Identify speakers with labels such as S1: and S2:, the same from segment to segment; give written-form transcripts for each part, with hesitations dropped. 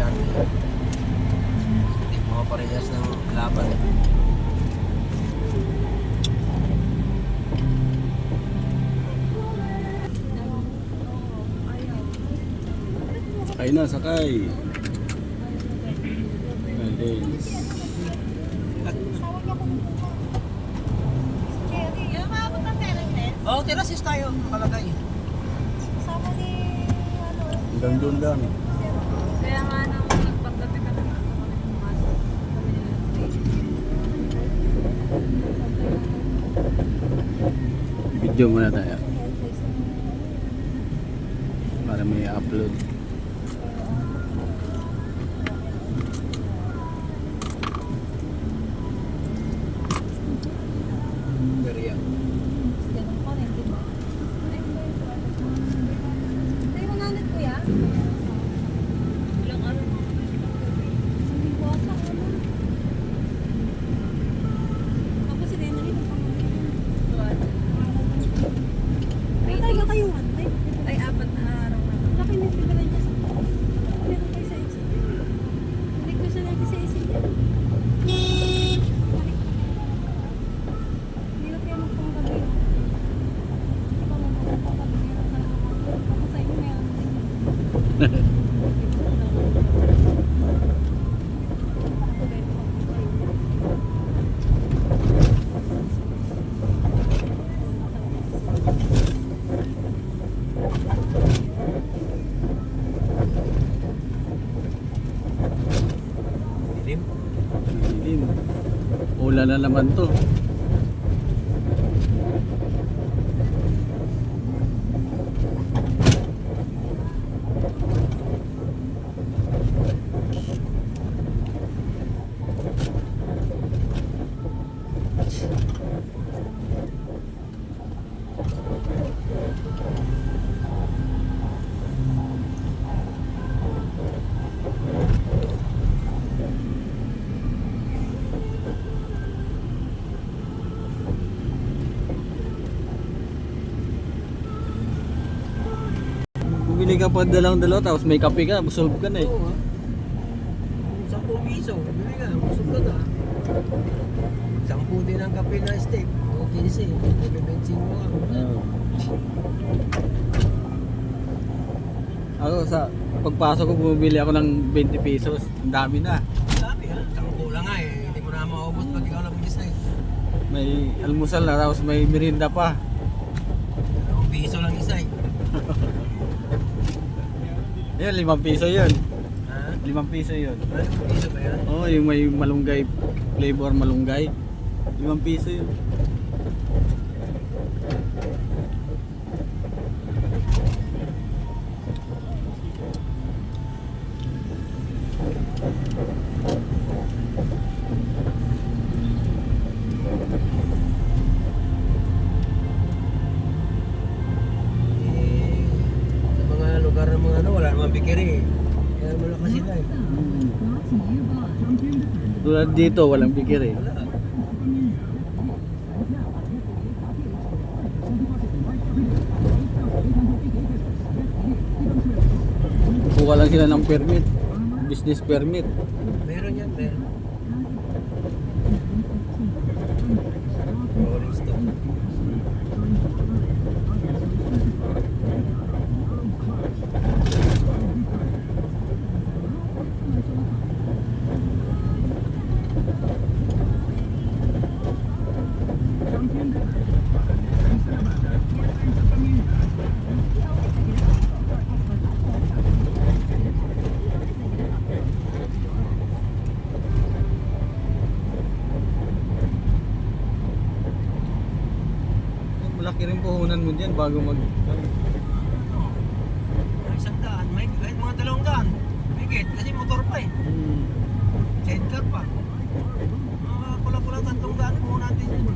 S1: dominante. Hindi mga parehas ng laban.
S2: Sakay na, sakay. Alis.
S1: Oo, terraces tayo. Nakalagay.
S3: Kasama ni ano.
S2: Hanggang doon lang.
S3: Kaya nga nang nagpagdating kami pumasok kami nila.
S2: Video muna tayo. Para may upload.
S1: Gariya.
S3: Ganun pa rin, diba? Ay, 100 kuya? Ilang araw na hindi ko ata ano. Tapos si Renry Ay, tayo kayo 1 ay 4 na araw na. Laki na sila na dyan. Meron kayo sa isa. Hindi ko siya lagi sa isa niya. Hindi na kaya magpanggabi. Hindi pa magpanggabi. Ako sa inyo meron.
S1: Dilim.
S2: Dilim. Ulan na naman to. Bumili ka pa dalang-dalaw tapos may kape ka, busog ka na eh.
S1: Oo, 10 piso. Bili ka, busog ka na. 10 din ang kape na steak. O 15. Bibibensing mo ka.
S2: Ako sa pagpasok ko bumibili ako ng 20 pesos. Ang dami na.
S1: Sabi ha, 10 lang nga eh. Hindi mo na maubos pag ikaw lang mag-isa eh.
S2: May almusal na tapos may merienda pa.
S1: 2 piso lang isa eh.
S2: Ayun, 5 piso yun.
S1: Ha?
S2: 5 piso yun.
S1: 2 piso ba yan?
S2: Oo, yung may malunggay, flavor malunggay. 5 piso yun.
S1: Eh, sa mga lugar ng mga ano, wala namang bikiri eh. Kaya malakas sila eh.
S2: Tulad dito, walang bigir eh.
S1: Wala.
S2: Kuha lang sila ng permit. Business permit.
S1: Meron yan, meron. Rolling Stone.
S2: Malaki rin puhunan mo dyan bago mag...
S1: Isang daan, may kahit mga 200. Bigit, kasi motor pa eh. Sidecar pa. Mga kulang-kulang 300 po natin yun.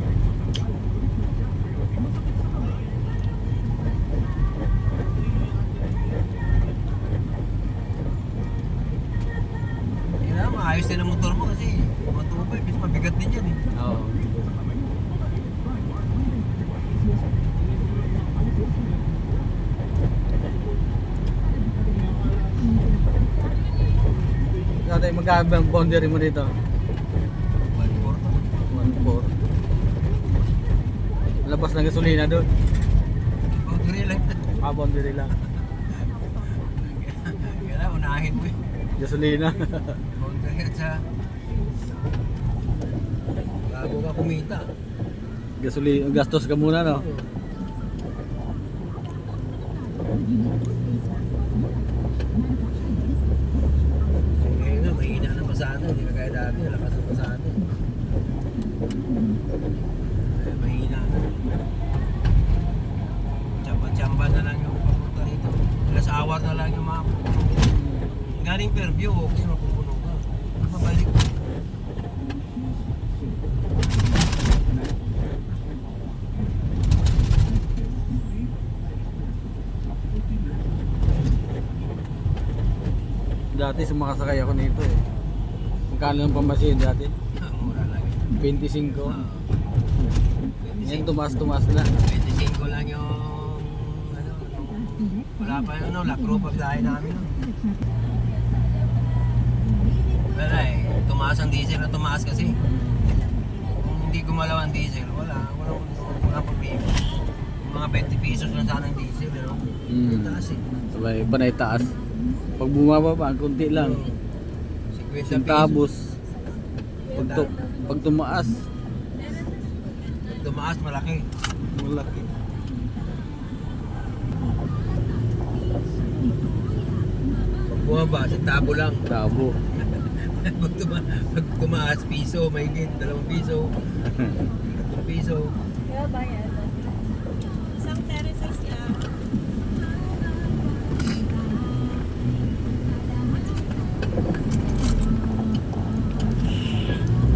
S1: Kaya maayos din ang motor mo kasi mga tubay, bis mabigat din yan eh.
S2: Oo. Dati magkano ang boundary mo dito?
S1: 1-4 to.
S2: 1.4. Labas ng gasolina doon.
S1: Boundary lang.
S2: Boundary lang.
S1: Kaya unahin mo eh.
S2: Gasolina.
S1: Boundary at sa... Bago ka kumita.
S2: Gasolina, gastos ka muna, no?
S1: Ngayon nga, mahina na pasada. Hindi ka kaya dati, lakas ang pasada. Kaya mahina na. Tsamba-tsamba na lang yung papunta rito. Ilas hour na lang yung mga galing Fairview, okay, mapupuno ka. Mabalik.
S2: Dati sumakasakay ako nito eh. Magkano yung pamasin dati?
S1: Mura lang.
S2: 25.
S1: Ah,
S2: Ngayon tumaas na.
S1: 25 lang yung ano, wala pa yung lakro pag dahil namin. Wala eh, tumaas ang diesel na tumaas kasi. Kung hindi gumalaw ang diesel, wala problema. Mga 20 pesos lang sana ang diesel, ano? Taas eh.
S2: Sabay, panay taas. Pag bumaba pa, konti lang.
S1: 50 pesos.
S2: Centavos. Pag tumaas,
S1: Pag tumaas, malaki.
S2: malaki.
S1: Pag bumaba, centavo lang.
S2: Tabo.
S1: Pag tumaas, piso, may 2 piso. 3 piso.
S3: Kaya bayad. Isang terraces yan.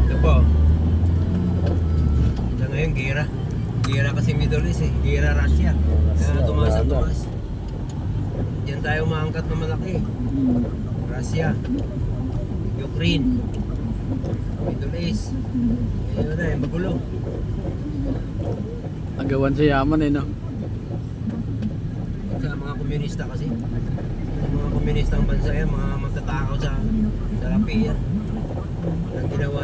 S1: Ito po. Ito ngayon, gira. Gira kasi Middle East eh. Gira Russia. Kaya tumaas ang tumaas. Diyan tayo maangkat na malaki. Russia. Ukraine. Middle East. Ayun na, yung magulo.
S2: Agawan sa yaman eh, no?
S1: Sa mga komunista kasi. Sa mga komunistang bansa yan, mga magtatakaw sa rapi yan. Ang ginawa